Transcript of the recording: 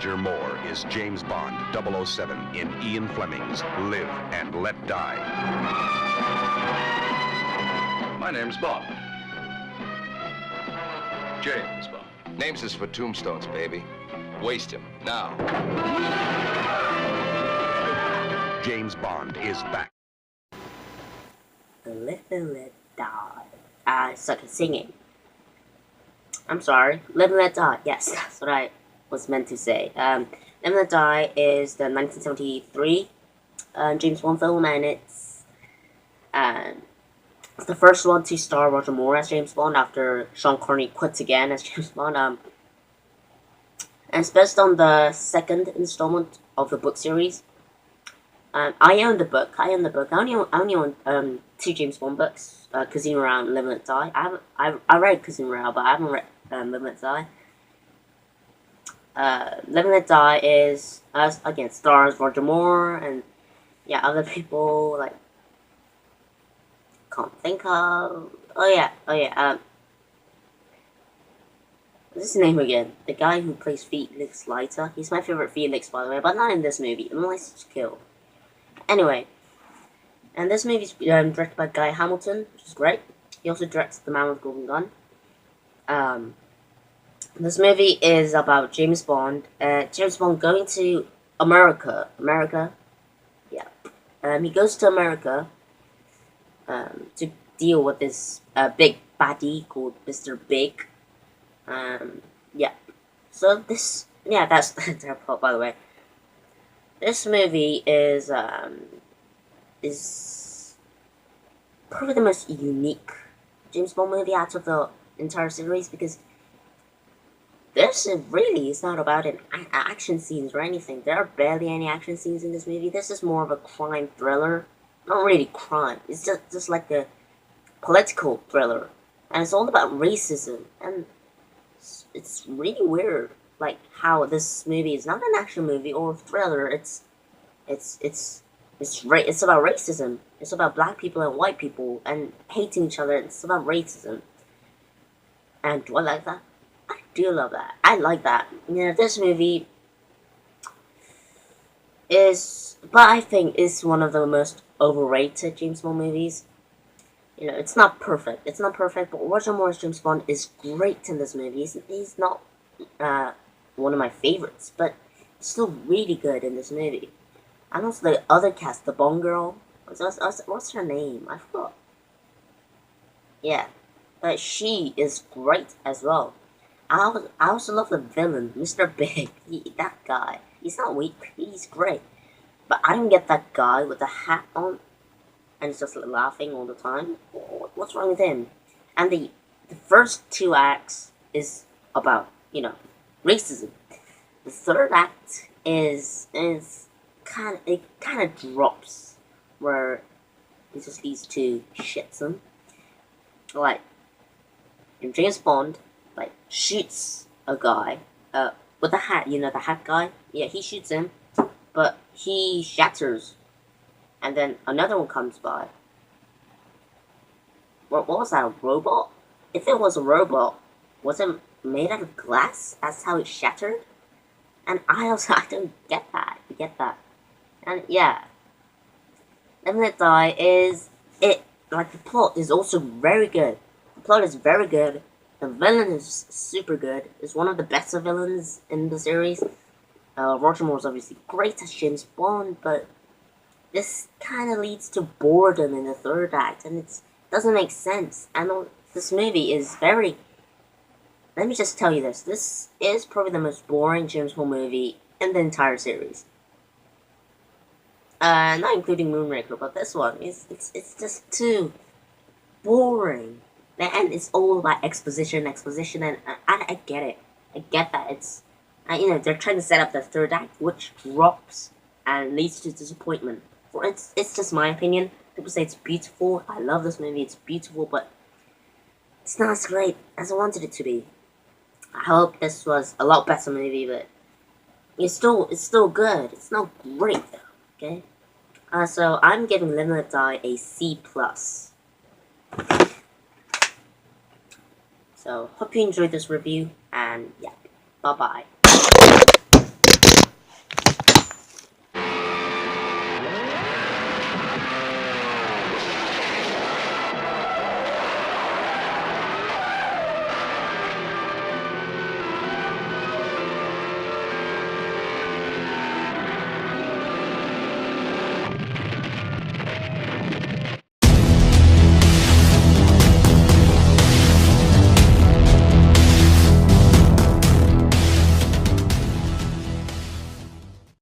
Roger Moore is James Bond 007 in Ian Fleming's Live and Let Die. My name's Bond. James Bond. Names is for tombstones, baby. Waste him, now. James Bond is back. Live and Let Die. I suck at singing. I'm sorry. Live and Let Die. Yes, that's what I was meant to say. Live and Let Die is the 1973 James Bond film, and it's the first one to star Roger Moore as James Bond after Sean Connery quits again as James Bond. And it's based on the second installment of the book series. I own the book. I only own 2 James Bond books. Casino Royale and Live and Let Die. I read Casino Royale, but I haven't read Live and Let Die. Live and Let Die is again stars Roger Moore and other people like can't think of. What's his name again? The guy who plays Felix Leiter. He's my favorite Felix, by the way, but not in this movie. Unless it's Kill. Anyway, and this movie is directed by Guy Hamilton, which is great. He also directs The Man with the Golden Gun. This movie is about James Bond. James Bond going to America. He goes to America to deal with this big baddie called Mr. Big. So this, that's their plot, by the way. This movie is probably the most unique James Bond movie out of the entire series, because this really is not about action scenes or anything. There are barely any action scenes in this movie. This is more of a crime thriller. Not really crime. It's just like a political thriller, and it's all about racism. And it's really weird, like how this movie is not an action movie or a thriller. It's about racism. It's about black people and white people and hating each other. It's about racism. And do I like that? I do love that. I like that. This movie I think is one of the most overrated James Bond movies. It's not perfect. But Roger Moore's James Bond is great in this movie. He's not one of my favorites, but still really good in this movie. And also the other cast, the Bond girl. What's her name? I forgot. Yeah, but she is great as well. I also love the villain, Mr. Big. That guy. He's not weak. He's great. But I don't get that guy with the hat on and he's just laughing all the time. What's wrong with him? And the first 2 acts is about, racism. The third act is kind of drops, where it just leads to shitsome. Like, and James Bond shoots a guy with a hat. The hat guy. Yeah, he shoots him, but he shatters, and then another one comes by. What was that? A robot? If it was a robot, was it made out of glass? That's how it shattered. And I don't get that. You get that? And Live and Let Die is it. Like, the plot is also very good. The plot is very good. The villain is super good. It's one of the better villains in the series. Roger Moore is obviously great as James Bond, but this kind of leads to boredom in the third act, and it doesn't make sense. And this movie is very... Let me just tell you this. This is probably the most boring James Bond movie in the entire series. Not including Moonraker, but this one it's just too boring. And it's all about exposition, and I get it. I get that. It's they're trying to set up the third act, which drops and leads to disappointment. It's just my opinion. People say it's beautiful. I love this movie. It's beautiful, but it's not as great as I wanted it to be. I hope this was a lot better movie, but it's still good. It's not great though. Okay. So I'm giving Live and Let Die a C+. So hope you enjoyed this review, and bye bye.